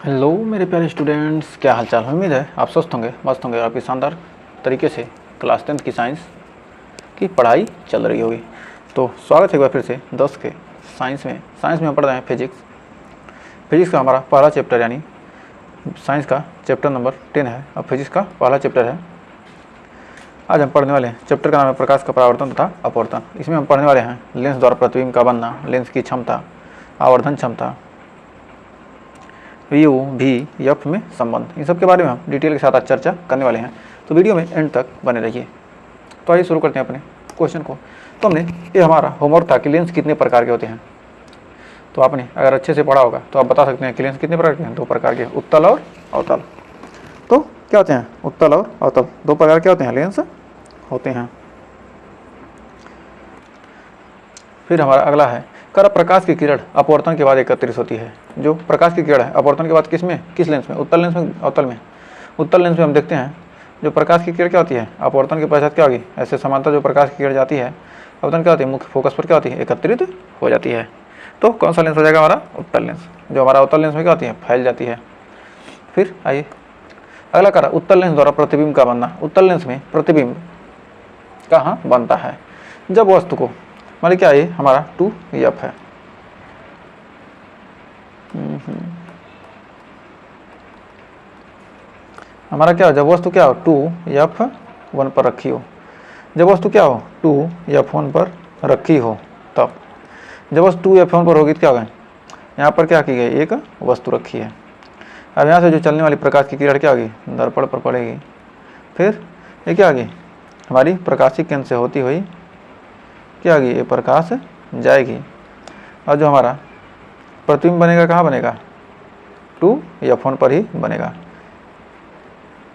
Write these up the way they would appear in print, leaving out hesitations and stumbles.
Hello मेरे प्यारे students, क्या हाल चाल है। उम्मीद है आप स्वस्थ होंगे, मस्त होंगे और आपकी शानदार तरीके से क्लास 10th की साइंस की पढ़ाई चल रही होगी। तो स्वागत है एक बार फिर से 10 के साइंस में हम पढ़ रहे हैं फिजिक्स का हमारा पहला चैप्टर, यानी साइंस का चैप्टर नंबर 10 है। अब फिजिक्स का पहला चैप्टर है। आज हम पढ़ने वाले हैं, चैप्टर का नाम है प्रकाश का परावर्तन तथा अपवर्तन। इसमें हम पढ़ने वाले हैं लेंस द्वारा प्रतिबिंब का बनना, लेंस की क्षमता, आवर्धन क्षमता, यू भी एफ में संबंध, इन सब के बारे में हम डिटेल के साथ आज चर्चा करने वाले हैं। तो वीडियो में एंड तक बने रहिए। तो आइए शुरू करते हैं अपने क्वेश्चन को। तो हमने ये हमारा होमवर्क था कि लेंस कितने प्रकार के होते हैं। तो आपने अगर अच्छे से पढ़ा होगा तो आप बता सकते हैं कि लेंस कितने प्रकार के हैं। 2 प्रकार के, उत्तल और अवतल। तो क्या होते हैं उत्तल और अवतल? 2 प्रकार के होते हैं लेंस होते हैं। फिर हमारा अगला है कर प्रकाश की किरण अपवर्तन के बाद एकत्रित होती है। जो प्रकाश की किरण है अपवर्तन के बाद किस लेंस में? उत्तल लेंस में, अवतल में? उत्तल लेंस में हम देखते हैं जो प्रकाश की किरण क्या होती है, अपवर्तन के पश्चात क्या होगी, ऐसे समांतर जो प्रकाश की किरण जाती है अपवर्तन क्या होती है, मुख्य फोकस पर क्या होती है, एकत्रित हो जाती है। तो कौन सा लेंस हो जाएगा हमारा? उत्तल लेंस। जो हमारा उत्तल लेंस में क्या होती है, फैल जाती है। फिर आइए अगला करा उत्तल लेंस द्वारा प्रतिबिंब का बनना। उत्तल लेंस में प्रतिबिंब कहाँ बनता है? जब वस्तु को मान क्या, ये हमारा 2f है। हमारा क्या हो, जब वस्तु क्या हो 2f1 पर रखी हो। जब वस्तु क्या हो 2f1 पर रखी हो, तब जब वस्तु 2f1 पर होगी तो क्या होगा, यहाँ पर क्या की गई, एक वस्तु रखी है। अब यहाँ से जो चलने वाली प्रकाश की किरण क्या होगी, दर्पण पर पड़ेगी। फिर ये क्या होगी, हमारी प्रकाशीय केंद्र से होती हुई क्या होगी, ये प्रकाश जाएगी। और जो हमारा प्रतिबिंब बनेगा कहाँ बनेगा, 2f1 पर ही बनेगा।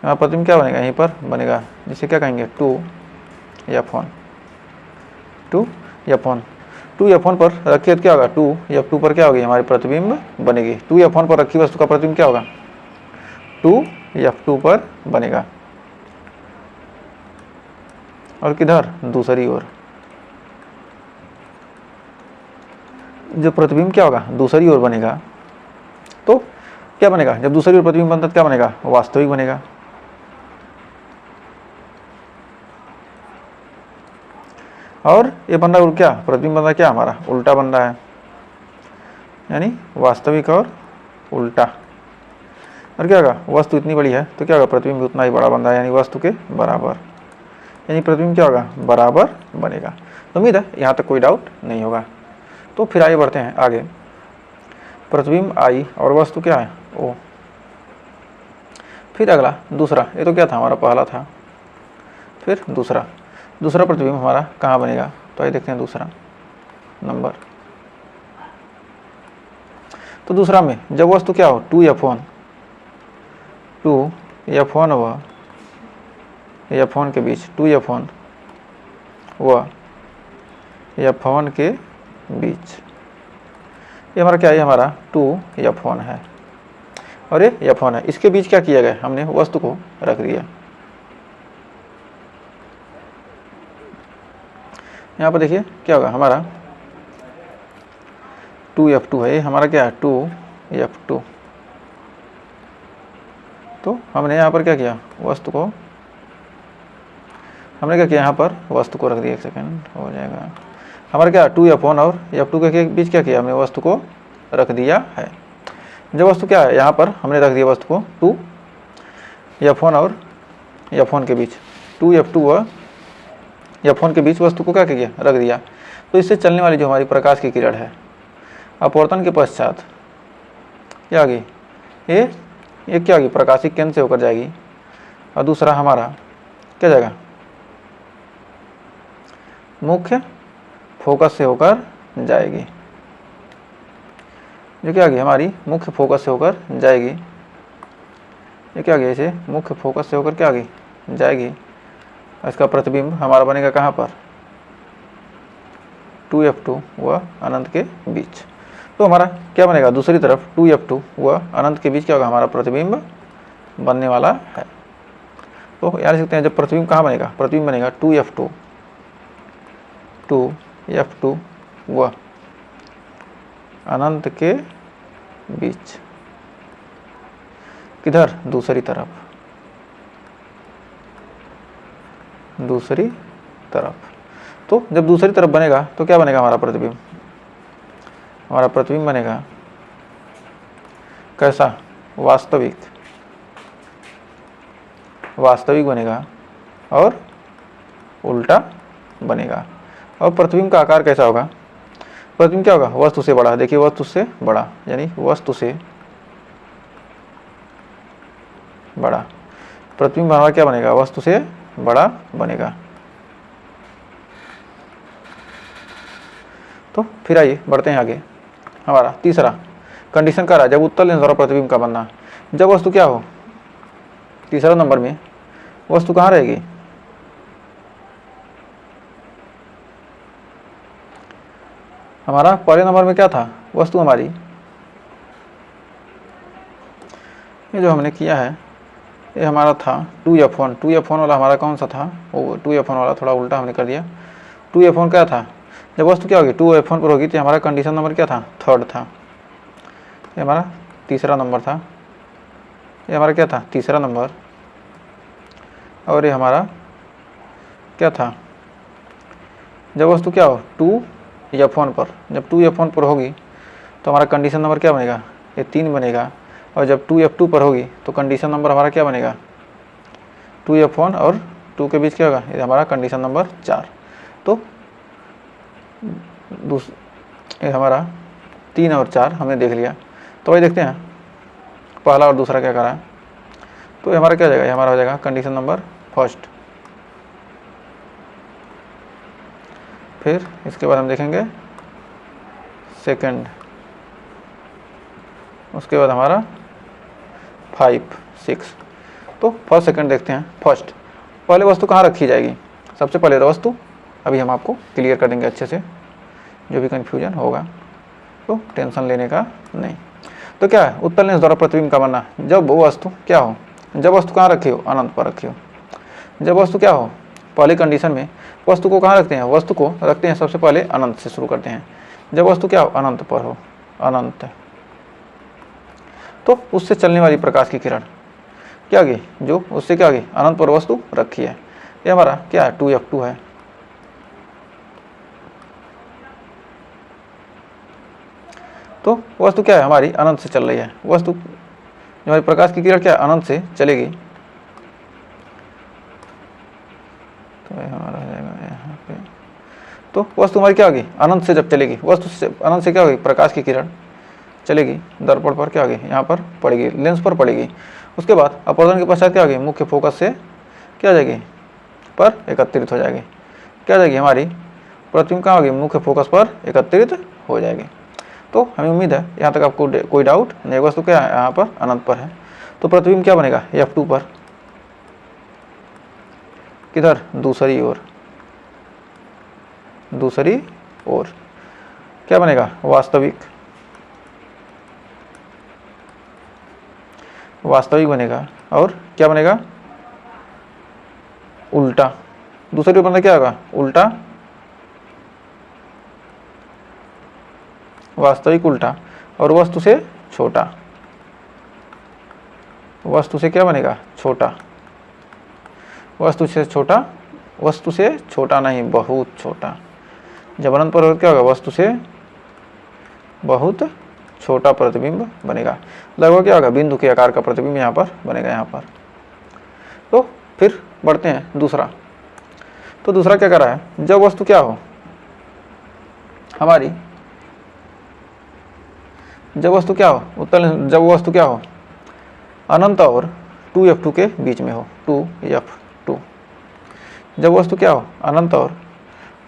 यहाँ प्रतिबिंब क्या बनेगा, यहीं पर बनेगा, जिसे क्या कहेंगे 2f1। 2f1 पर रखिए तो क्या होगा, 2f2 पर क्या होगी, हमारी प्रतिबिंब बनेगी। 2f1 पर रखी वस्तु का प्रतिबिंब क्या होगा, 2f2 पर बनेगा। और किधर, दूसरी ओर जब प्रतिबिंब क्या होगा, दूसरी ओर बनेगा, तो क्या बनेगा, जब दूसरी ओर प्रतिबिंब बनता तो क्या बनेगा, वास्तविक बनेगा। और ये बन रहा है क्या, प्रतिबिंब बन रहा है क्या हमारा, उल्टा बन रहा है, यानी वास्तविक और उल्टा। और क्या होगा, वस्तु इतनी बड़ी है तो क्या होगा, प्रतिबिंब भी उतना ही बड़ा बन रहा है, यानी वस्तु के बराबर, यानी प्रतिबिंब क्या होगा, बराबर बनेगा। तो उम्मीद है यहाँ तक कोई डाउट नहीं होगा। तो फिर आगे बढ़ते हैं आगे। प्रतिबिंब आई और वस्तु क्या है, ओ। फिर अगला दूसरा, ये तो क्या था हमारा, पहला था। फिर दूसरा प्रतिबिंब हमारा कहाँ बनेगा, तो आइए देखते हैं दूसरा नंबर। तो दूसरा में जब वस्तु क्या हो 2f1 व f1 के बीच, 2f1 व f1 के बीच, ये हमारा क्या है, हमारा 2f1 है और ये f1 है। इसके बीच क्या किया गया, हमने वस्तु को रख दिया। यहाँ पर देखिए क्या होगा, हमारा 2f2 है, ये हमारा क्या है 2f2। तो हमने यहाँ पर क्या किया, वस्तु को हमने क्या किया, यहाँ पर वस्तु को रख दिया। 1 सेकेंड हो जाएगा। हमारा क्या 2f1 और f2 के बीच क्या किया, हमने वस्तु को रख दिया है। जब वस्तु क्या है, यहाँ पर हमने रख दिया वस्तु को 2f1 और f1 के बीच, 2f2 व f1 के बीच वस्तु को क्या किया, रख दिया। तो इससे चलने वाली जो हमारी प्रकाश की किरण है अपवर्तन के पश्चात क्या होगी, ये क्या होगी, प्रकाशिक केंद्र से होकर जाएगी। और दूसरा हमारा क्या जाएगा, मुख्य फोकस से होकर जाएगी। जो क्या होगी, हमारी मुख्य फोकस से होकर जाएगी। ये क्या होगी, इसे मुख्य फोकस से होकर क्या होगी, जाएगी। इसका प्रतिबिंब हमारा बनेगा कहाँ पर, 2f2 व अनंत के बीच। तो हमारा क्या बनेगा, दूसरी तरफ 2f2 व अनंत के बीच क्या होगा, हमारा प्रतिबिंब बनने वाला है। तो याद रख सकते हैं, जब प्रतिबिंब कहाँ बनेगा, प्रतिबिंब बनेगा 2f2 व अनंत के बीच। किधर, दूसरी तरफ, दूसरी तरफ। तो जब दूसरी तरफ बनेगा तो क्या बनेगा हमारा प्रतिबिंब, हमारा प्रतिबिंब बनेगा कैसा, वास्तविक, वास्तविक बनेगा और उल्टा बनेगा। और प्रतिबिंब का आकार कैसा होगा, प्रतिबिंब क्या होगा, वस्तु से बड़ा। देखिए वस्तु से बड़ा, यानी वस्तु से बड़ा। प्रतिबिंब हमारा क्या बनेगा, वस्तु से बड़ा बनेगा। तो फिर आइए बढ़ते हैं आगे। हमारा तीसरा कंडीशन क्या रहा, जब उत्तल लेंस द्वारा प्रतिबिंब का बनना, जब वस्तु क्या हो, तीसरा नंबर में वस्तु कहाँ रहेगी, हमारा पहले नंबर में क्या था, वस्तु हमारी, ये जो हमने किया है ये हमारा था 2f1। 2f1 वाला हमारा कौन सा था, वो 2f1 वाला थोड़ा उल्टा हमने कर दिया। 2f1 क्या था, जब वस्तु क्या होगी 2f1 पर होगी तो हमारा कंडीशन नंबर क्या था, थर्ड था। ये हमारा तीसरा नंबर था, ये हमारा क्या था, तीसरा नंबर। और ये हमारा क्या था, जब वस्तु क्या हो 2f1 पर, जब 2f1 पर होगी तो हमारा कंडीशन नंबर क्या बनेगा, ये 3 बनेगा। और जब 2f2 पर होगी तो कंडीशन नंबर हमारा क्या बनेगा, 2f1 और 2 के बीच क्या होगा, ये हमारा कंडीशन नंबर 4। तो ये हमारा 3 और 4 हमने देख लिया। तो वही देखते हैं पहला और दूसरा क्या करा है। तो ये हमारा क्या हो जाएगा, ये हमारा हो जाएगा कंडीशन नंबर फर्स्ट। फिर इसके बाद हम देखेंगे सेकंड, उसके बाद हमारा 5, 6। तो फर्स्ट सेकंड देखते हैं। फर्स्ट, पहले वस्तु कहाँ रखी जाएगी, सबसे पहले तो वस्तु अभी हम आपको क्लियर कर देंगे अच्छे से, जो भी कन्फ्यूजन होगा तो टेंशन लेने का नहीं। तो क्या है, उत्तल लेंस द्वारा प्रतिबिंब का बनना, जब वो वस्तु क्या हो, जब वस्तु कहाँ रखी हो, अनंत पर रखी हो। जब वस्तु क्या हो, पहली कंडीशन में वस्तु को कहाँ रखते हैं, वस्तु को रखते हैं सबसे पहले अनंत से शुरू करते हैं। जब वस्तु क्या हो, अनंत पर हो, अनंत, तो उससे चलने वाली प्रकाश की किरण क्या गई, जो उससे क्या गई, अनंत पर वस्तु रखी है। ये हमारा क्या है, 2f2 है। तो वस्तु क्या है, हमारी अनंत से चल रही है। वस्तु जो हमारी प्रकाश की किरण क्या है, अनंत से चलेगी। तो हमारा हो जाएगा यहाँ पे, तो वस्तु हमारी क्या होगी, अनंत से जब चलेगी, वस्तु से अनंत से क्या होगी, प्रकाश की किरण चलेगी, दर्पण पर क्या होगी, यहाँ पर पड़ेगी, लेंस पर पड़ेगी। उसके बाद अपवर्तन के पश्चात क्या होगी, मुख्य फोकस से क्या हो जाएगी, पर एकत्रित हो जाएगी। क्या हो जाएगी, हमारी प्रतिबिंब कहाँ होगी, मुख्य फोकस पर एकत्रित हो जाएगी। तो हमें उम्मीद है यहाँ तक आपको कोई डाउट नहीं। वस्तु क्या है, यहाँ पर अनंत पर है, तो प्रतिबिंब क्या बनेगा, f2 पर, किधर, दूसरी ओर, दूसरी ओर क्या बनेगा, वास्तविक, वास्तविक बनेगा। और क्या बनेगा, उल्टा, दूसरी ओर बनेगा क्या होगा, उल्टा, वास्तविक उल्टा। और वस्तु से छोटा, वस्तु से क्या बनेगा, छोटा, वस्तु से छोटा, वस्तु से छोटा नहीं, बहुत छोटा। जब अनंत पर क्या होगा, वस्तु से बहुत छोटा प्रतिबिंब बनेगा। लगभग क्या होगा, बिंदु के आकार का प्रतिबिंब यहाँ पर बनेगा, यहाँ पर। तो फिर बढ़ते हैं दूसरा। तो दूसरा क्या कर रहा है, जब वस्तु क्या हो हमारी, जब वस्तु क्या हो उत्तल, जब वस्तु क्या हो अनंत और 2f2 के बीच में हो, 2f2। जब वस्तु क्या हो अनंत और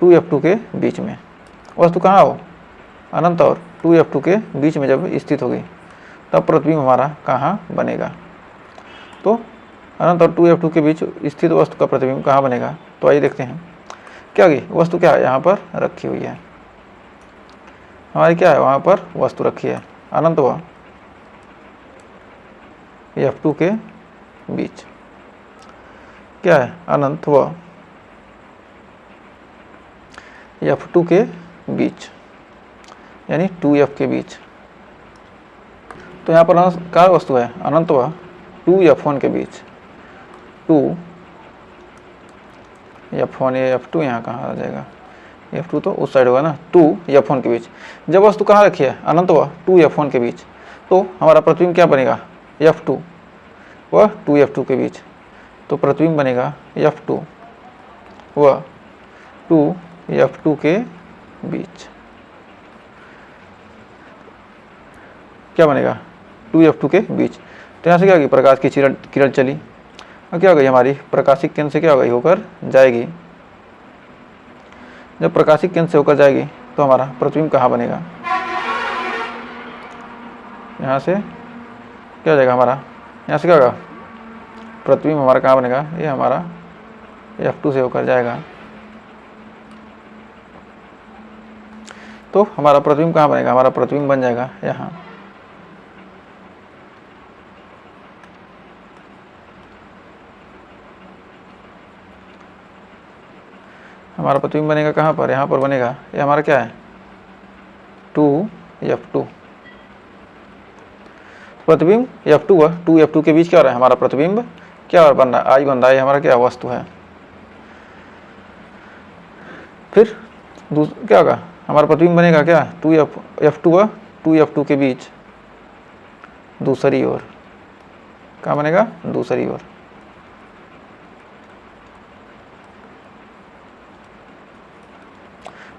2f2 के बीच में, वस्तु कहाँ हो, अनंत और 2f2 के बीच में जब स्थित होगी तब प्रतिबिंब हमारा कहाँ बनेगा। तो अनंत और 2f2 के बीच स्थित वस्तु का प्रतिबिंब कहाँ बनेगा। तो आइए देखते हैं क्या होगी, वस्तु क्या है यहाँ पर रखी हुई है, हमारी क्या है वहाँ पर वस्तु रखी है, अनंत व f2 के बीच, क्या है, अनंत व f2 के बीच, यानी 2f के बीच। तो यहाँ पर क्या वस्तु है, अनंत व 2F1 के बीच, 2F1 ये F2 यहाँ कहाँ आ जाएगा, F2 तो उस साइड होगा ना, 2F1 के बीच। जब वस्तु कहाँ रखी है, अनंत हुआ 2F1 के बीच, तो हमारा प्रतिबिंब क्या बनेगा, F2 व 2F2 के बीच। तो प्रतिबिंब बनेगा F2 व 2F2 के बीच। क्या बनेगा, 2F2 के बीच। तो यहाँ से क्या होगी, प्रकाश की किरण चली और क्या हो गई, हमारी प्रकाशिक केंद्र से क्या हो गई, होकर जाएगी। जब प्रकाशिक केंद्र से होकर जाएगी तो हमारा प्रतिबिंब कहाँ बनेगा, यहाँ से क्या हो जाएगा हमारा, यहाँ से क्या होगा, प्रतिबिंब हमारा कहाँ बनेगा, ये हमारा F2 से होकर जाएगा। तो हमारा प्रतिबिंब कहाँ बनेगा, हमारा प्रतिबिंब बन जाएगा यहाँ। हमारा प्रतिबिंब बनेगा कहाँ पर, यहाँ पर बनेगा। ये हमारा क्या है, 2F2। प्रतिबिंब F2 व 2F2 के बीच क्या हो रहा है, हमारा प्रतिबिंब क्या बन रहा है, आई बन रहा है। हमारा क्या वस्तु है। फिर क्या होगा, हमारा प्रतिबिंब बनेगा क्या, 2F2 व 2F2 के बीच दूसरी ओर। क्या बनेगा, दूसरी ओर।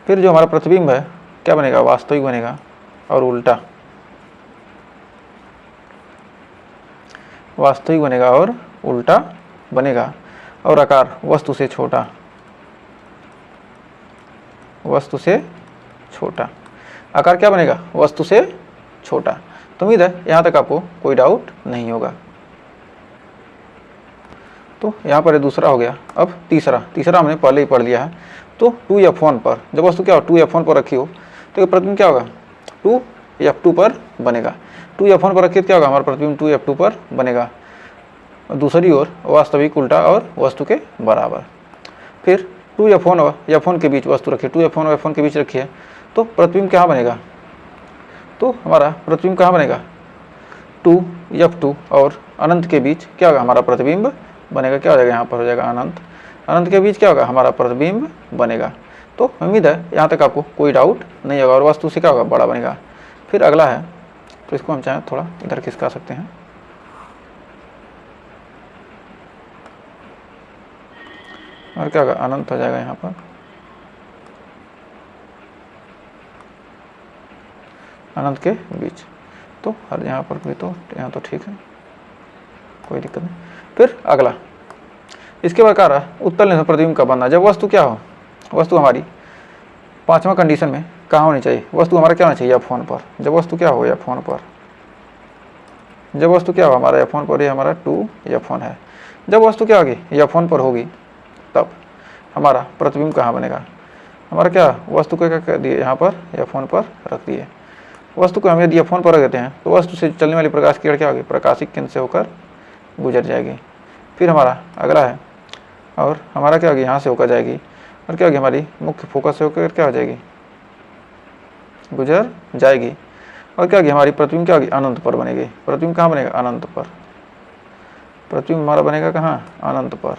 फिर जो हमारा प्रतिबिंब है क्या बनेगा, वास्तविक बनेगा और उल्टा, वास्तविक बनेगा और उल्टा बनेगा। और आकार वस्तु से छोटा, वस्तु से छोटा। आकार क्या बनेगा, वस्तु से छोटा। तो उम्मीद है यहाँ तक आपको कोई डाउट नहीं होगा। तो यहाँ पर दूसरा हो गया। अब तीसरा हमने पहले ही पढ़ लिया है। तो 2F1 पर जब वस्तु क्या हो, 2F1 पर रखी हो तो प्रतिबिंब क्या होगा, 2F2 पर बनेगा। 2F1 पर रखिए क्या होगा, हमारा प्रतिबिंब 2F2 पर बनेगा। दूसरी ओर वास्तविक, उल्टा और वस्तु के बराबर। फिर 2F1 और F1 के बीच वस्तु रखिए, 2F1 और F1 के बीच रखिए तो प्रतिबिंब कहाँ बनेगा, तो हमारा प्रतिबिंब कहाँ बनेगा, 2F2 और अनंत के बीच क्या होगा, हमारा प्रतिबिंब बनेगा। क्या हो जाएगा, यहाँ पर हो जाएगा अनंत। अनंत के बीच क्या होगा, हमारा प्रतिबिंब बनेगा। तो उम्मीद है यहाँ तक आपको कोई डाउट नहीं होगा। और वस्तु से क्या होगा, बड़ा बनेगा। फिर अगला है, तो इसको हम चाहें थोड़ा इधर खिसका सकते हैं। और क्या होगा, अनंत हो जाएगा यहाँ पर, अनंत के बीच। तो हर यहाँ पर भी, तो यहाँ तो ठीक है, कोई दिक्कत नहीं। फिर अगला, इसके प्रकार उत्तल लेंस प्रतिबिंब का बनना। जब वस्तु क्या हो, वस्तु हमारी 5वां कंडीशन में कहाँ होनी चाहिए, वस्तु हमारा क्या होना चाहिए, F1 पर। जब वस्तु क्या हो, F1 पर। जब वस्तु क्या हो, हमारा F1 पर, ये हमारा 2F1 है। जब वस्तु क्या होगी, F1 पर होगी, तब हमारा प्रतिबिंब कहाँ बनेगा, हमारा क्या, वस्तु को क्या कर दिए, यहाँ पर F1 पर रख दिए। वस्तु को हम यदि F1 पर रख देते हैं तो वस्तु से चलने वाली प्रकाश की किरण क्या होगी, प्रकाशिक केंद्र से होकर गुजर जाएगी। फिर हमारा अगला है, और हमारा क्या होगी, यहाँ से होकर जाएगी और क्या होगी, हमारी मुख्य फोकस से होकर क्या हो जाएगी, गुजर जाएगी। और क्या होगी, हमारी प्रतिबिंब क्या होगी, अनंत पर बनेगी। प्रतिबिंब कहाँ बनेगा, अनंत पर। प्रतिबिंब हमारा बनेगा कहाँ, अनंत पर।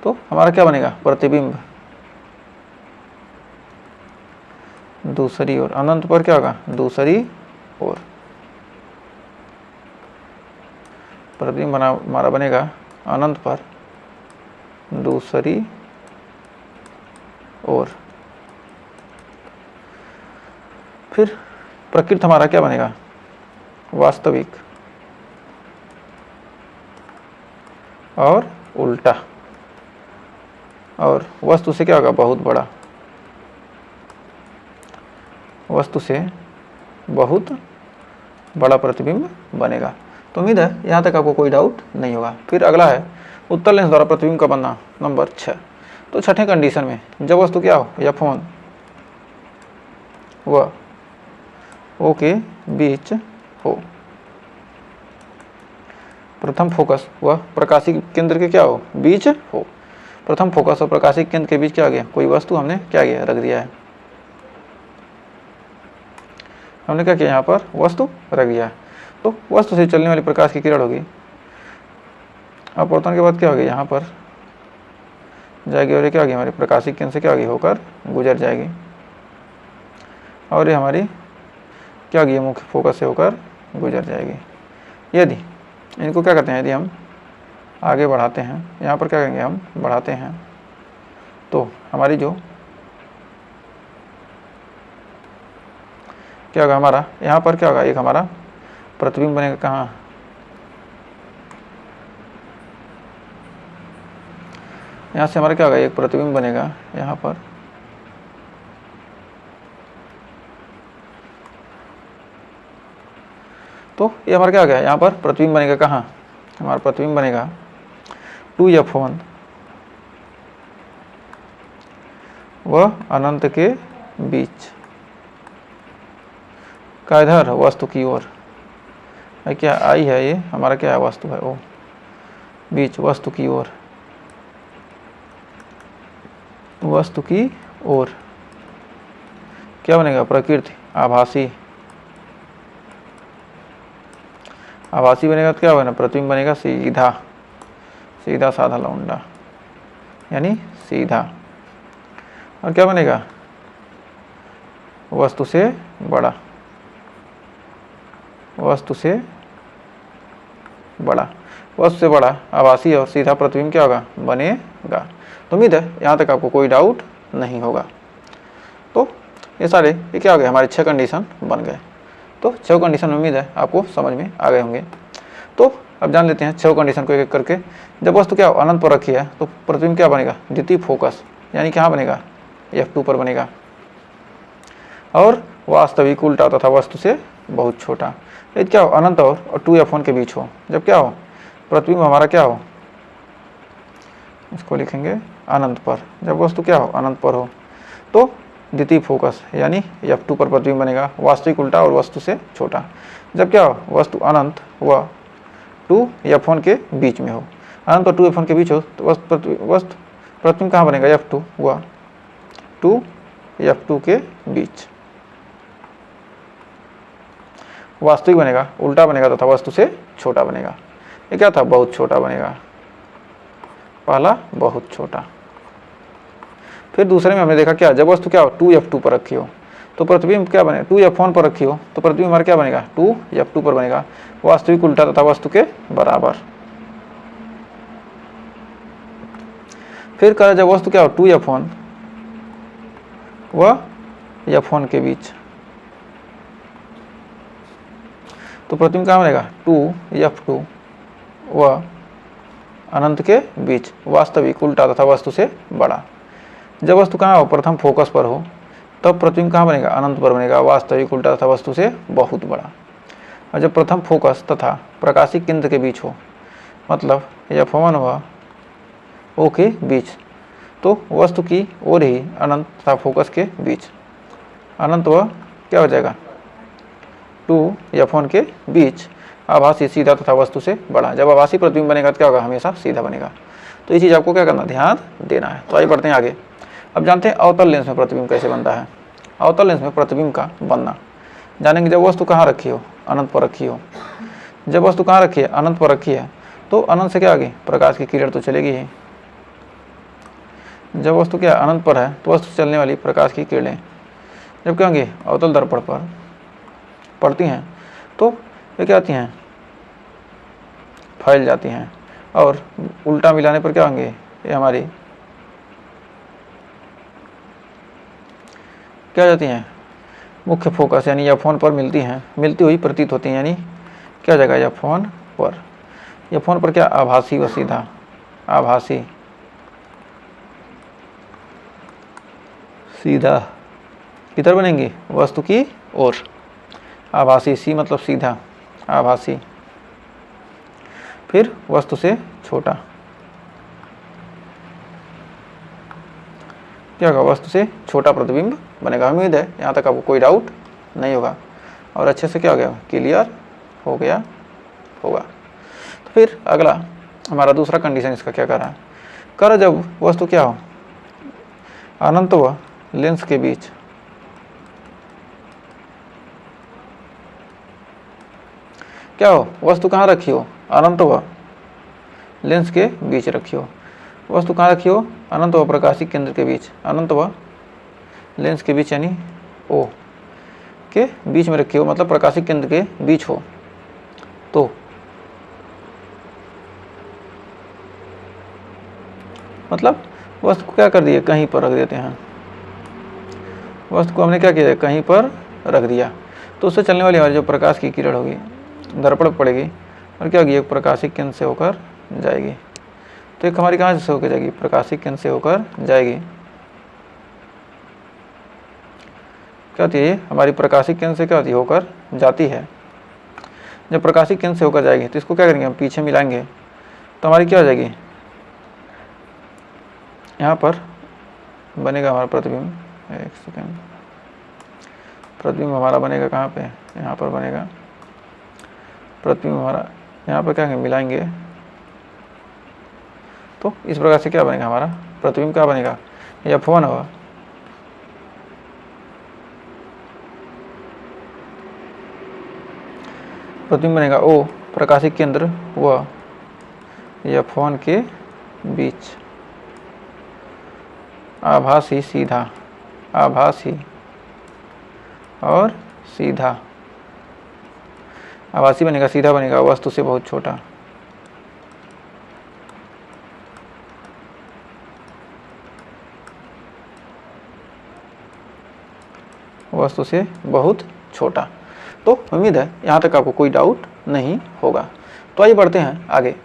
तो हमारा क्या बनेगा, प्रतिबिंब दूसरी ओर। अनंत पर क्या होगा, दूसरी ओर। प्रतिबिंब हमारा बनेगा अनंत पर, दूसरी ओर। फिर प्रकृत हमारा क्या बनेगा, वास्तविक और उल्टा। और वस्तु से क्या होगा, बहुत बड़ा। वस्तु से बहुत बड़ा प्रतिबिंब बनेगा। तो उम्मीद है यहाँ तक आपको कोई डाउट नहीं होगा। फिर अगला है, उत्तल लेंस द्वारा प्रतिबिंब का बनना, नंबर 6। तो छठे कंडीशन में जब वस्तु क्या हो, F1 व O के बीच हो। प्रथम फोकस व प्रकाशिक केंद्र के क्या हो, बीच हो। प्रथम फोकस और प्रकाशिक केंद्र के बीच क्या आ गया, कोई वस्तु हमने क्या किया, रख दिया है। हमने क्या किया, यहाँ पर वस्तु रख दिया है। तो वस्तु से चलने वाली प्रकाश की किरण होगी, अपवर्तन के बाद क्या होगी, यहाँ पर जाएगी और ये क्या होगी, हमारी प्रकाशीय केंद्र से क्या होगी, होकर गुजर जाएगी, और ये हमारी क्या होगी, मुख्य फोकस से होकर गुजर जाएगी। यदि इनको क्या करते हैं, यदि हम आगे बढ़ाते हैं, यहाँ पर क्या करेंगे, हम बढ़ाते हैं, तो हमारी जो क्या होगा, हमारा यहाँ पर क्या होगा, एक हमारा प्रतिबिंब बनेगा, कहाँ, यहाँ से हमारा क्या होगा, एक प्रतिबिंब बनेगा यहाँ पर, तो ये हमारा क्या हो गया, यहाँ पर प्रतिबिंब बनेगा, कहाँ, हमारा प्रतिबिंब बनेगा 2f1 व अनंत के बीच का, इधर वस्तु की ओर, क्या आई है, ये हमारा क्या है, वस्तु है, ओ बीच वस्तु की ओर, वस्तु की ओर क्या बनेगा, प्रकृति आभासी, आभासी बनेगा तो क्या होगा ना, प्रतिबिंब बनेगा सीधा, सीधा साधा लौंडा, यानी सीधा, और क्या बनेगा, वस्तु से बड़ा, वस्तु से बड़ा, वस्तु से बड़ा, आभासी और सीधा प्रतिबिंब क्या होगा, बनेगा। तो उम्मीद है यहाँ तक आपको कोई डाउट नहीं होगा। तो ये सारे ये क्या हो गए, हमारे 6 कंडीशन बन गए। तो 6 कंडीशन उम्मीद है आपको समझ में आ गए होंगे। तो अब जान लेते हैं 6 कंडीशन को एक एक करके। जब वस्तु क्या अनंत पर रखी है तो प्रतिबिंब क्या बनेगा, द्वितीय फोकस, यानी क्या बनेगा, F2 पर बनेगा, और वास्तविक उल्टा तथा वस्तु से बहुत छोटा। यदि क्या हो, अनंत और 2F1 के बीच हो, जब क्या हो, प्रतिबिंब हमारा क्या हो, इसको लिखेंगे अनंत पर, जब वस्तु क्या हो, अनंत पर हो, तो द्वितीय फोकस यानी F2 पर प्रतिबिंब बनेगा, वास्तविक उल्टा और वस्तु से छोटा। जब क्या हो, वस्तु अनंत व 2F1 के बीच में हो, अनंत और 2F1 के बीच हो, तो वस्तु प्रतिबिंब कहाँ बनेगा, F2 व 2F2 के बीच, वास्तविक बनेगा, उल्टा बनेगा तथा वस्तु से छोटा बनेगा। ये क्या था, बहुत छोटा बनेगा, पहला बहुत छोटा। फिर दूसरे में हमने देखा क्या, जब वस्तु क्या हो, 2F2 पर रखी हो तो प्रतिबिंब क्या बने, 2F1 पर रखी हो तो प्रतिबिंब हमारा क्या बनेगा, 2F2 पर बनेगा, वास्तविक उल्टा तथा वस्तु के बराबर। फिर कहा जब वस्तु क्या हो, 2F1 व F1 के बीच, तो प्रतिबिंब कहाँ बनेगा, 2F2 व अनंत के बीच, वास्तविक उल्टा तथा वस्तु से बड़ा। जब वस्तु कहाँ हो, प्रथम फोकस पर हो, तब प्रतिबिंब कहाँ बनेगा, अनंत पर बनेगा, वास्तविक उल्टा तथा वस्तु से बहुत बड़ा। और जब प्रथम फोकस तथा प्रकाशीय केंद्र के बीच हो, मतलब F1 व O के बीच, तो वस्तु की ओर ही अनंत तथा फोकस के बीच, अनंत व क्या हो जाएगा, 2F1 के बीच, आभासी सीधा तथा वस्तु से बड़ा। जब आभासी प्रतिबिंब बनेगा तो क्या होगा, हमेशा सीधा बनेगा। तो ये चीज़ आपको क्या करना, ध्यान देना है। तो आइए बढ़ते हैं आगे। अब जानते हैं अवतल लेंस में प्रतिबिंब कैसे बनता है। अवतल लेंस में प्रतिबिंब का बनना जानेंगे। जब वस्तु कहाँ रखी हो, अनंत पर रखी हो, जब वस्तु कहाँ रखी है, अनंत पर रखी है, तो अनंत से क्या आगे प्रकाश की किरण तो चलेगी ही। जब वस्तु क्या अनंत पर है तो वस्तु चलने वाली प्रकाश की किरणें जब क्या होंगी, अवतल दर्पण पर पड़ती हैं तो ये क्या आती हैं, फैल जाती हैं, और उल्टा मिलाने पर क्या होंगे, ये हमारी क्या जाती हैं, मुख्य फोकस यानी F1 पर मिलती हैं, मिलती हुई प्रतीत होती हैं, यानी क्या जाएगा F1 पर। F1 पर क्या, आभासी व सीधा, आभासी सीधा किधर बनेंगे, वस्तु की ओर, आभासी, सी मतलब सीधा, आभासी, फिर वस्तु से छोटा, क्या होगा, वस्तु से छोटा प्रतिबिंब बनेगा। उम्मीद है यहाँ तक आपको कोई डाउट नहीं होगा और अच्छे से क्या हो गया, क्लियर हो गया होगा। तो फिर अगला हमारा दूसरा कंडीशन इसका क्या कर रहा है, कर जब वस्तु क्या हो, अनंत व लेंस के बीच क्या हो, वस्तु कहाँ रखी हो, अनंत व लेंस के बीच रखी हो। वस्तु कहाँ रखी हो, अनंत व प्रकाशिक केंद्र के बीच, अनंत व लेंस के बीच यानी ओ के बीच में रखी हो, मतलब प्रकाशिक केंद्र के बीच हो। तो मतलब वस्तु को क्या कर दिया, कहीं पर रख देते हैं। वस्तु को हमने क्या किया, कहीं पर रख दिया, तो उससे चलने वाली हमारी जो प्रकाश की किरण होगी दर्पण पड़ेगी और क्या होगी, एक प्रकाशिक केंद्र से होकर जाएगी। तो एक हमारी कहाँ से होकर जाएगी, प्रकाशिक केंद्र से होकर जाएगी। क्या होती है, हमारी प्रकाशिक केंद्र से क्या होती है, होकर जाती है। जब प्रकाशिक केंद्र से होकर जाएगी तो इसको क्या करेंगे, हम पीछे मिलाएंगे तो हमारी क्या हो जाएगी, यहाँ पर बनेगा हमारा प्रतिबिंब। एक सेकेंड, प्रतिबिंब हमारा बनेगा कहाँ पे, यहाँ पर बनेगा प्रतिबिंब हमारा। यहाँ पर क्या मिलाएंगे तो इस प्रकार से क्या बनेगा, हमारा प्रतिबिंब क्या बनेगा, F1 होगा। प्रतिबिंब बनेगा O प्रकाशिक केंद्र व F1 के बीच, आभासी सीधा, आभासी और सीधा। आभासी बनेगा, सीधा बनेगा, वस्तु से बहुत छोटा। वस्तु से बहुत छोटा। तो उम्मीद है यहाँ तक आपको कोई डाउट नहीं होगा। तो आइए बढ़ते हैं आगे।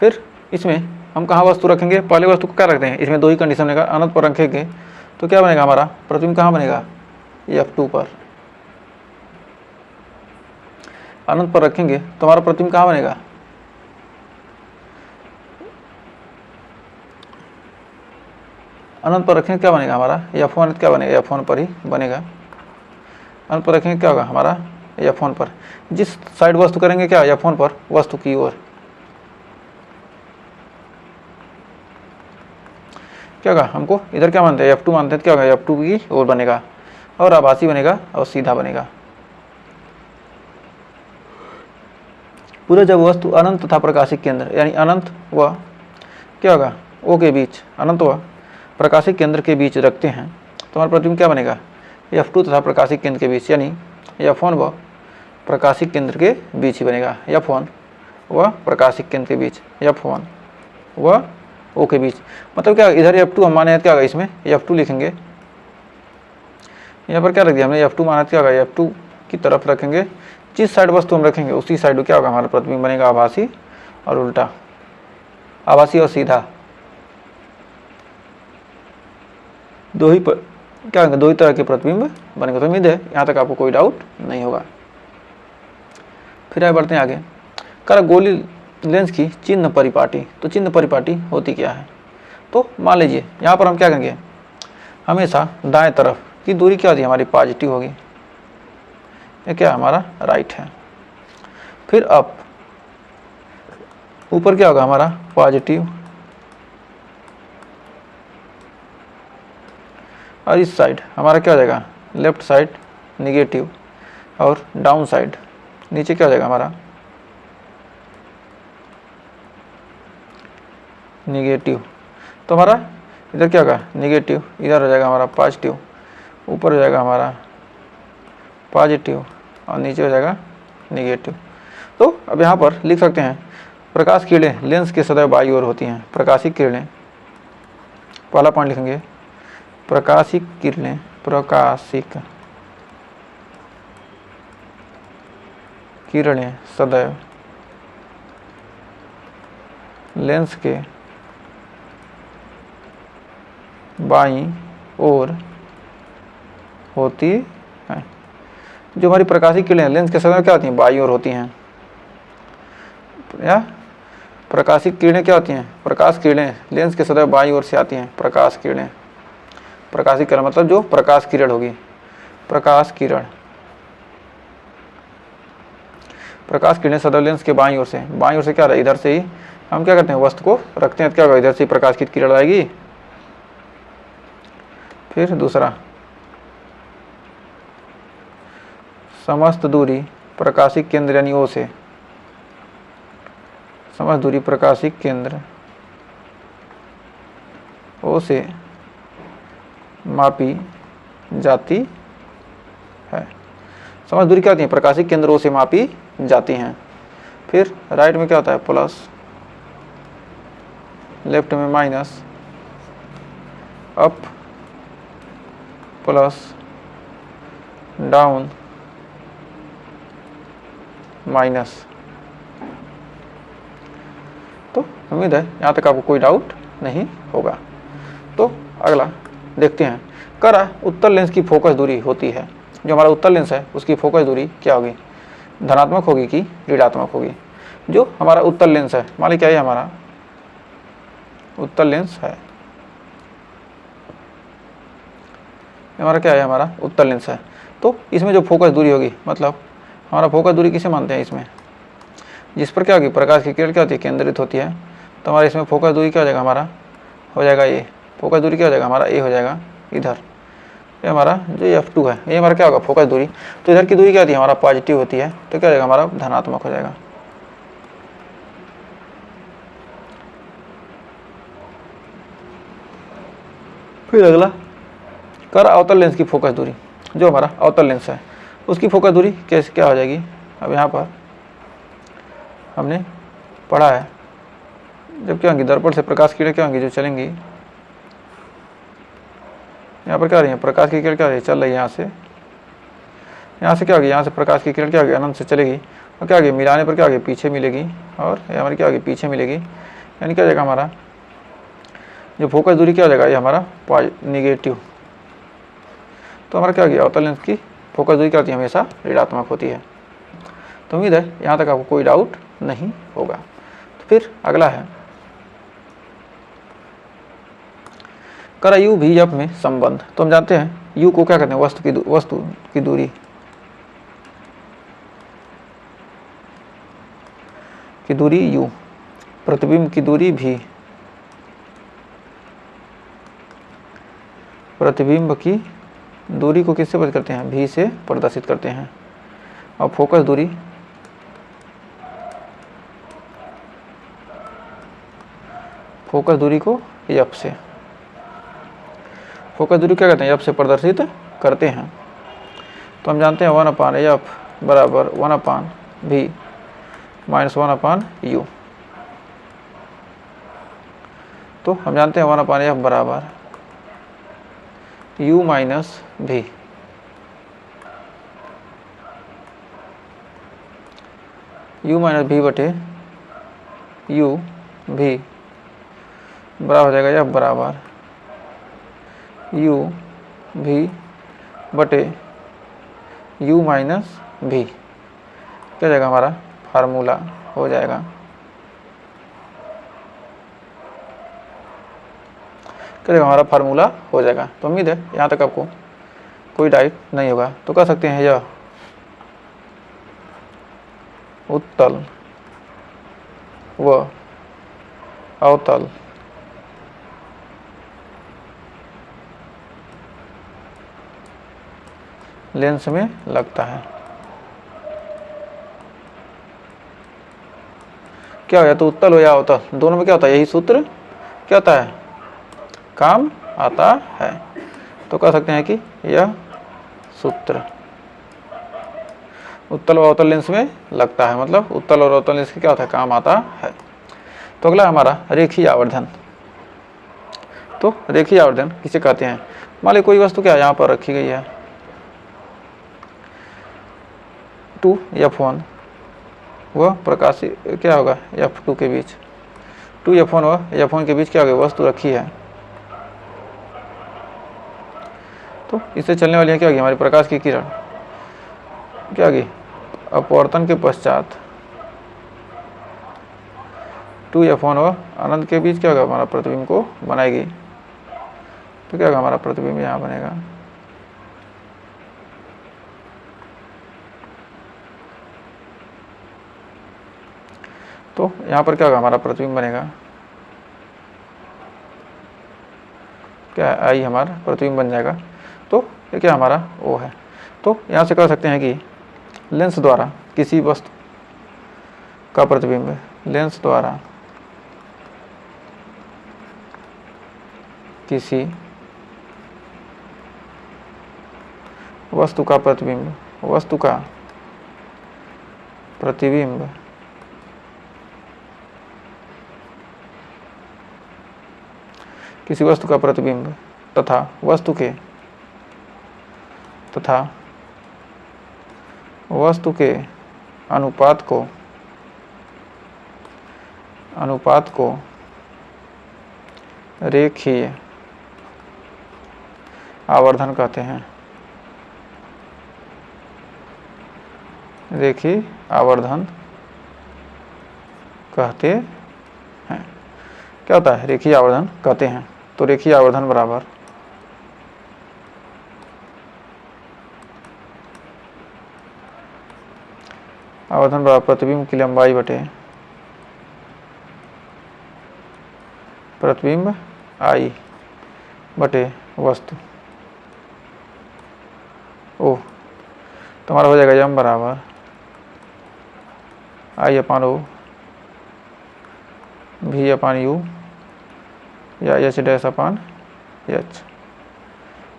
फिर इसमें हम कहाँ वस्तु रखेंगे, पहले वस्तु को क्या रखते हैं, इसमें दो ही कंडीशन बनेगा, अनंत पर रखेंगे तो क्या बनेगा, हमारा प्रतिबिंब कहाँ बनेगा, F2 पर। अनंत पर रखेंगे तो हमारा प्रतिबिंब कहाँ बनेगा, अनंत पर रखेंगे क्या बनेगा हमारा, F1 क्या बनेगा, F1 पर ही बनेगा। अनंत पर रखेंगे क्या होगा हमारा, F1 पर। जिस साइड वस्तु करेंगे क्या, F1 पर, वस्तु की ओर क्या होगा, हमको इधर क्या मानते हैं, F2 मानते हैं, क्या होगा, F2 की ओर बनेगा और आभासी बनेगा और सीधा बनेगा। पूरा जब वस्तु अनंत तथा प्रकाशिक केंद्र यानी अनंत व क्या होगा, O के बीच, अनंत व प्रकाशिक केंद्र के बीच रखते हैं तो हमारा प्रतिबिंब क्या बनेगा, F2 तथा प्रकाशिक केंद्र के बीच, यानी F1 व प्रकाशिक केंद्र के बीच ही बनेगा। F1 व प्रकाशिक केंद्र के बीच, F1 व O के बीच, मतलब क्या, इधर F2 हम माने क्या होगा, इसमें F2 लिखेंगे, यहाँ पर क्या रख दिया हमने, F2 माना क्या होगा, F2 की तरफ रखेंगे। जिस साइड वस्तु हम रखेंगे उसी साइड क्या होगा, हमारा प्रतिबिंब बनेगा आभासी और उल्टा, आभासी और सीधा, दो ही पर क्या होंगे, दो ही तरह के प्रतिबिंब बनेंगे। तो उम्मीद है यहाँ तक आपको कोई डाउट नहीं होगा। फिर आगे बढ़ते हैं आगे। कर गोली लेंस की चिन्ह परिपाटी, तो चिन्ह परिपाटी होती क्या है, तो मान लीजिए यहाँ पर हम क्या करेंगे, हमेशा दाएं तरफ की दूरी क्या होती है, हमारी पॉजिटिव होगी, ये क्या हमारा राइट है। फिर अप, ऊपर क्या होगा हमारा पॉजिटिव, और इस साइड हमारा क्या हो जाएगा, लेफ्ट साइड निगेटिव, और डाउन साइड नीचे क्या हो जाएगा हमारा निगेटिव। तो हमारा इधर क्या होगा निगेटिव, इधर हो जाएगा हमारा पॉजिटिव, ऊपर हो जाएगा हमारा पॉजिटिव और नीचे हो जाएगा निगेटिव। तो अब यहाँ पर लिख सकते हैं, प्रकाश किरणें लेंस के सदैव बाईं ओर होती हैं। प्रकाशिक किरणें, पहला पॉइंट लिखेंगे, प्रकाशिक किरणें, प्रकाशिक किरणें सदैव लेंस के बाईं ओर होती है। जो हमारी प्रकाशिक किरणें लेंस के सदैव क्या होती हैं, बाईं ओर होती हैं। या प्रकाशिक किरणें क्या होती हैं, प्रकाश किरणें लेंस के सदैव बाईं ओर से आती हैं। प्रकाश किरणें, प्रकाशिक किरण मतलब जो प्रकाश किरण होगी, प्रकाश किरण, प्रकाश किरणें सदैव लेंस के बाईं ओर से, बाईं ओर से क्या रहा, इधर से ही हम क्या करते हैं वस्तु को रखते हैं, तो क्या होगा, इधर से प्रकाश की किरण आएगी। फिर दूसरा, समस्त दूरी प्रकाशिक केंद्र यानी ओ से, समझ दूरी प्रकाशिक केंद्र ओ से मापी जाती है। समझ दूरी क्या होती है? प्रकाशिक केंद्र ओ से मापी जाती हैं। फिर राइट में क्या होता है? प्लस, लेफ्ट में minus, up plus down minus. तो उम्मीद है यहाँ तक आपको कोई डाउट नहीं होगा। तो अगला देखते हैं, करा उत्तल लेंस की फोकस दूरी होती है, जो हमारा उत्तल लेंस है उसकी फोकस दूरी क्या होगी? धनात्मक होगी कि ऋणात्मक होगी? जो हमारा उत्तल लेंस है, मान लीजिए क्या है हमारा उत्तल लेंस है, हमारा क्या है? हमारा उत्तल लेंस है। तो इसमें जो फोकस दूरी होगी, मतलब हमारा फोकस दूरी किसे मानते हैं? इसमें जिस पर क्या होगी? प्रकाश की किरण क्या होती है? केंद्रित होती है। तो हमारा इसमें फोकस दूरी क्या हो जाएगा? हमारा हो जाएगा ए। फोकस दूरी क्या हो जाएगा? हमारा ए हो जाएगा इधर। ये हमारा जो F2 है, ये हमारा क्या होगा? फोकस दूरी। तो इधर की दूरी क्या होती है? हमारा पॉजिटिव होती है, तो क्या हो जाएगा? हमारा धनात्मक हो जाएगा। फिर अगला, कर अवतल लेंस की फोकस दूरी, जो हमारा अवतल लेंस है उसकी फोकस दूरी कैसे क्या हो जाएगी? अब यहाँ पर हमने पढ़ा है, जब क्या होंगी? दर्पण से प्रकाश किरण क्या होंगी? जो चलेंगी, यहाँ पर क्या रही है? प्रकाश की किरण क्या रही है? चल रही है यहाँ से क्या होगी? यहाँ से प्रकाश की किरण क्या होगी? अनंत से चलेगी, और क्या होगी? मिलाने पर क्या होगी? पीछे मिलेगी, और ये हमारी क्या होगी? पीछे मिलेगी। यानी क्या हो जाएगा? हमारा जो फोकस दूरी क्या हो जाएगा? ये हमारा निगेटिव। तो हमारा क्या हो गया? अवतल लेंस की फोकस दूरी क्या होती है? हमेशा ऋणात्मक होती है। तो उम्मीद है यहाँ तक आपको कोई डाउट नहीं होगा। तो फिर अगला है, करा यू भी एफ में संबंध। तो हम जानते हैं यू को क्या कहते हैं? वस्तु की दूरी यू, प्रतिबिंब की दूरी भी, प्रतिबिंब की दूरी को किससे प्रदर्शित करते हैं? भी से प्रदर्शित करते हैं। और फोकस दूरी को एफ से, फोकस दूरी क्या कहते हैं? एफ से प्रदर्शित करते हैं। तो हम जानते हैं 1/f बराबर 1/v माइनस 1/u। तो हम जानते हैं 1/f बराबर u minus v। u minus v बटे u v बराबर हो जाएगा f बराबर u v बटे u माइनस v। क्या जाएगा? हमारा फार्मूला हो जाएगा, क्या जाएगा? हमारा फार्मूला हो जाएगा। तो उम्मीद है यहाँ तक आपको कोई डाउट नहीं होगा। तो कह सकते हैं यह उत्तल व अवतल लेंस में लगता है। क्या हो या तो उत्तल हो या अवतल, दोनों में क्या होता है? यही सूत्र क्या होता है? काम आता है। तो कह सकते हैं कि यह सूत्र उत्तल और अवतल लेंस में लगता है, मतलब उत्तल और अवतल लेंस के क्या होता है? काम आता है। तो अगला हमारा रेखीय आवर्धन। तो रेखीय आवर्धन किसे कहते हैं? मान लीजिए कोई वस्तु क्या यहाँ पर रखी गई है, 2f1 व प्रकाशी क्या होगा? f2 के बीच, 2f1 व f1 के बीच क्या होगा? वस्तु रखी है। तो इससे चलने वाली है क्या होगी? हमारी प्रकाश की किरण क्या होगी? अपवर्तन के पश्चात 2f1 व अनंत के बीच क्या होगा? हमारा प्रतिबिंब को बनाएगी। तो क्या होगा? हमारा प्रतिबिंब यहाँ बनेगा। तो यहाँ पर क्या होगा? हमारा प्रतिबिंब बनेगा, क्या आई हमारा प्रतिबिंब बन जाएगा। तो ये क्या हमारा ओ है। तो यहाँ से कह सकते हैं कि लेंस द्वारा किसी वस्तु का प्रतिबिंब लेंस द्वारा किसी वस्तु का प्रतिबिंब किसी वस्तु का प्रतिबिंब तथा वस्तु के अनुपात को रेखीय आवर्धन कहते हैं। रेखीय आवर्धन कहते हैं। क्या होता है? रेखीय आवर्धन कहते हैं। तो रेखीय आवर्धन बराबर प्रतिबिंब की लंबाई बटे प्रतिबिंब आई बटे वस्तु ओ। तुम्हारा हो जाएगा यम बराबर आई अपान ओ भी अपान यू या एच डैश अपान एच।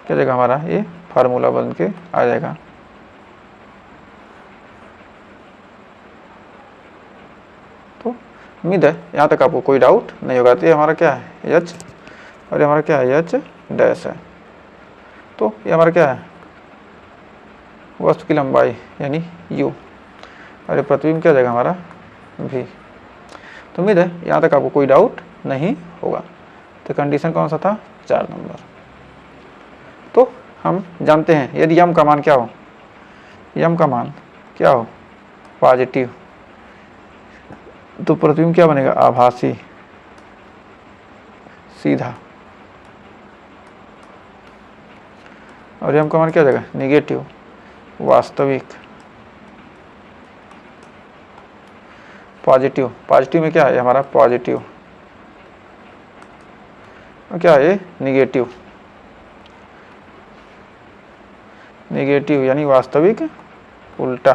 क्या जाएगा हमारा? ये फार्मूला बन के आ जाएगा। तो उम्मीद है यहाँ तक आपको कोई डाउट नहीं होगा। तो ये हमारा क्या है? एच, और ये हमारा क्या है? एच डैश है। तो ये हमारा क्या है? वस्तु की लंबाई यानी यू, और ये प्रतिबिंब क्या जाएगा हमारा? भी। तो उम्मीद है यहाँ तक आपको कोई डाउट नहीं होगा। तो कंडीशन कौन सा था? 4 नंबर। तो हम जानते हैं यदि यम का मान क्या हो? यम का मान क्या हो? पॉजिटिव। तो प्रतिबिंब क्या बनेगा? आभासी, सीधा। और यम का मान क्या जाएगा? निगेटिव, वास्तविक। पॉजिटिव में क्या है? हमारा पॉजिटिव, और क्या है? निगेटिव यानी वास्तविक उल्टा।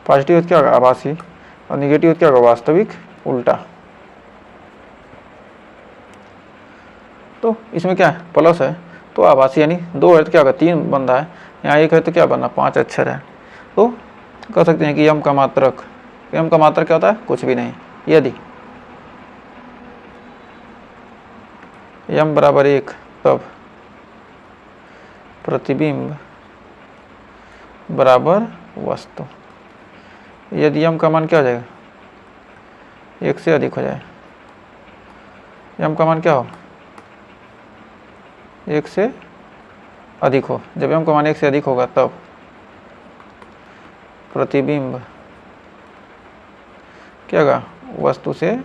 पॉजिटिव क्या होगा? आभासी, और निगेटिव क्या होगा? वास्तविक उल्टा। तो इसमें क्या है? प्लस है तो आभासी यानी 2 है तो क्या होगा? 3 बन रहा है। यहाँ 1 है तो क्या बनना? 5 अक्षर है। तो कह सकते हैं कि यम का मात्रक क्या होता है? कुछ भी नहीं। यदि यम बराबर 1 तब प्रतिबिंब बराबर वस्तु। यदि यम का मान क्या हो जाएगा? 1 से अधिक हो जाए। यम का मान क्या हो? 1 से अधिक हो। जब यम का मान 1 से अधिक होगा तब प्रतिबिंब क्या होगा? वस्तु से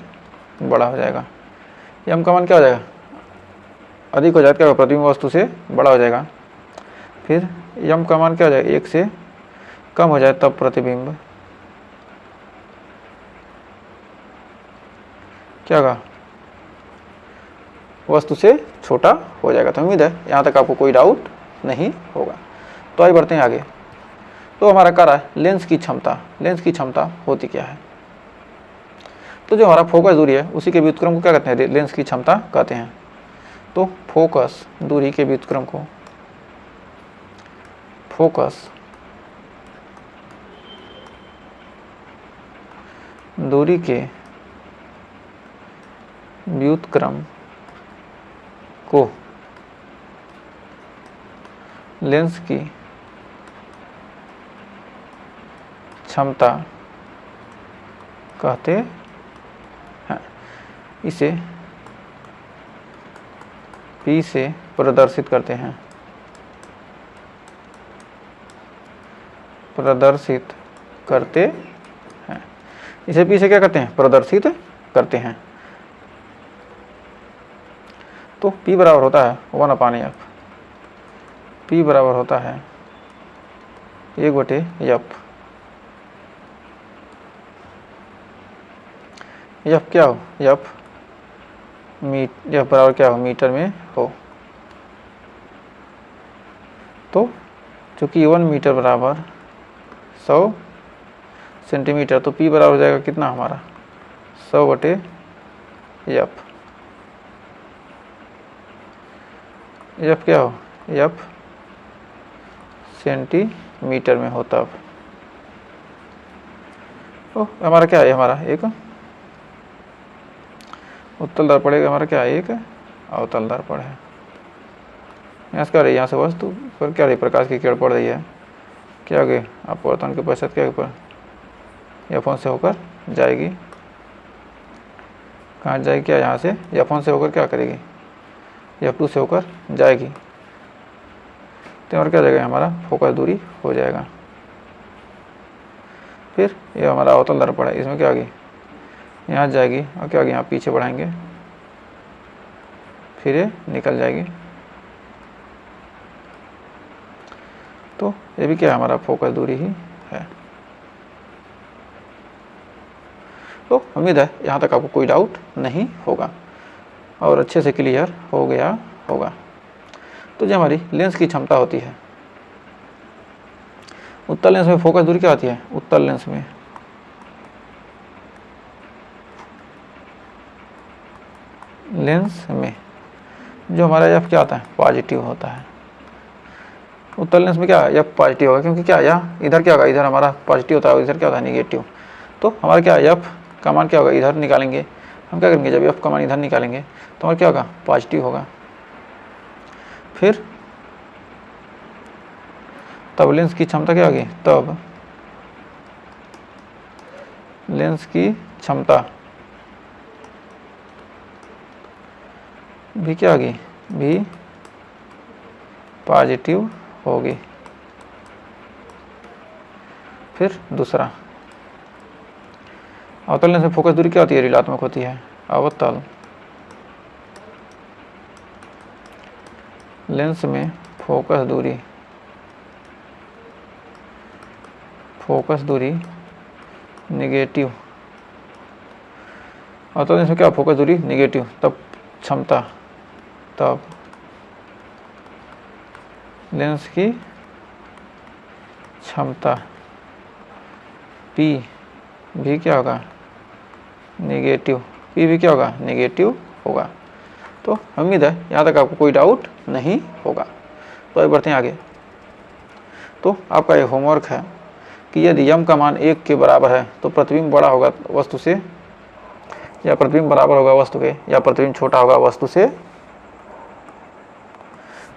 बड़ा हो जाएगा। यम का मान क्या हो जाएगा? अधिक हो जाएगा। क्या होगा? प्रतिबिंब वस्तु से बड़ा हो जाएगा। फिर यम का मान क्या हो जाएगा? 1 से कम हो जाए तब प्रतिबिंब क्या होगा? वस्तु से छोटा हो जाएगा। तो उम्मीद है यहाँ तक आपको कोई डाउट नहीं होगा। तो आइए बढ़ते हैं आगे। तो हमारा कह रहा है लेंस की क्षमता होती क्या है? तो जो हमारा फोकस दूरी है उसी के व्युत्क्रम को क्या कहते हैं? लेंस की क्षमता कहते हैं। तो फोकस दूरी के व्युत्क्रम को फोकस दूरी के व्युत्क्रम को लेंस की क्षमता कहते हैं। इसे P से प्रदर्शित करते हैं। इसे P से क्या करते हैं? प्रदर्शित करते हैं। तो P बराबर होता है 1/f। P बराबर होता है 1/f। F क्या हो? F बराबर क्या हो? मीटर में हो। तो चूँकि 1 मीटर बराबर 100 सेंटीमीटर, तो P बराबर हो जाएगा कितना हमारा 100/F। F क्या हो, F सेंटीमीटर में हो तब। तो हमारा क्या है, हमारा एक उत्तल दर्पण है, हमारा क्या है एक अवतल दर्पण है। यहाँ से क्या रही है, यहाँ से वस्तु पर क्या रही, प्रकाश की किरण पड़ रही है, क्या आगे अपवर्तन के पश्चात क्या ऊपर F1 से होकर जाएगी, कहाँ जाएगी, क्या यहाँ से F1 से होकर क्या करेगी, F2 से होकर जाएगी। तो और क्या जाएगा, हमारा फोकस दूरी हो जाएगा। फिर ये हमारा अवतल दर्पण है, इसमें क्या आगे यहाँ जाएगी और क्या आगे यहाँ पीछे बढ़ाएंगे, फिर ये निकल जाएगी। तो ये भी क्या है, हमारा फोकस दूरी ही है। तो उम्मीद है यहाँ तक आपको कोई डाउट नहीं होगा और अच्छे से क्लियर हो गया होगा। तो जो हमारी लेंस की क्षमता होती है, उत्तल लेंस में फोकस दूरी क्या होती है, उत्तल लेंस में जो हमारा F क्या होता है, पॉजिटिव होता है। उत्तल लेंस में क्या है, F पॉजिटिव होगा, क्योंकि क्या यहाँ इधर क्या होगा, इधर हमारा पॉजिटिव होता है, इधर क्या होता है निगेटिव। तो हमारा क्या है, F का मान क्या होगा, इधर निकालेंगे हम, क्या करेंगे जब F का मान इधर निकालेंगे तो हमारा क्या होगा, पॉजिटिव होगा। फिर तब लेंस की क्षमता क्या होगी, तब लेंस की क्षमता भी क्या होगी, भी पॉजिटिव होगी। फिर दूसरा, अवतल लेंस में फोकस दूरी क्या होती है, ऋणात्मक होती है। अवतल लेंस में फोकस दूरी निगेटिव, अवतल लेंस में क्या फोकस दूरी निगेटिव, तब क्षमता, तब लेंस की क्षमता P भी क्या होगा, नेगेटिव, P भी क्या होगा, नेगेटिव होगा। तो उम्मीद है यहाँ तक आपको कोई डाउट नहीं होगा। तो आगे बढ़ते हैं आगे। तो आपका ये होमवर्क है कि यदि m का मान 1 के बराबर है तो प्रतिबिंब बड़ा होगा वस्तु से, या प्रतिबिंब बराबर होगा वस्तु के, या प्रतिबिंब छोटा होगा वस्तु से।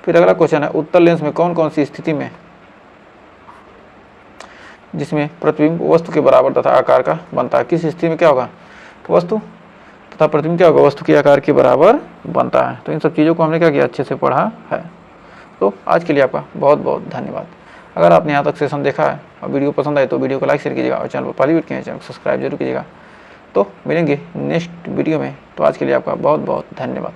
फिर अगला क्वेश्चन है, उत्तल लेंस में कौन कौन सी स्थिति में जिसमें प्रतिबिंब वस्तु के बराबर तथा आकार का बनता है, किस स्थिति में क्या होगा, वस्तु तथा प्रतिबिंब क्या होगा, वस्तु के आकार के बराबर बनता है। तो इन सब चीज़ों को हमने क्या किया, अच्छे से पढ़ा है। तो आज के लिए आपका बहुत बहुत धन्यवाद। अगर आपने यहाँ तक सेशन देखा है और वीडियो पसंद आए तो वीडियो को लाइक शेयर कीजिएगा और चैनल पर पहली बार किए हैं चैनल को सब्सक्राइब जरूर कीजिएगा। तो मिलेंगे नेक्स्ट वीडियो में। तो आज के लिए आपका बहुत बहुत धन्यवाद।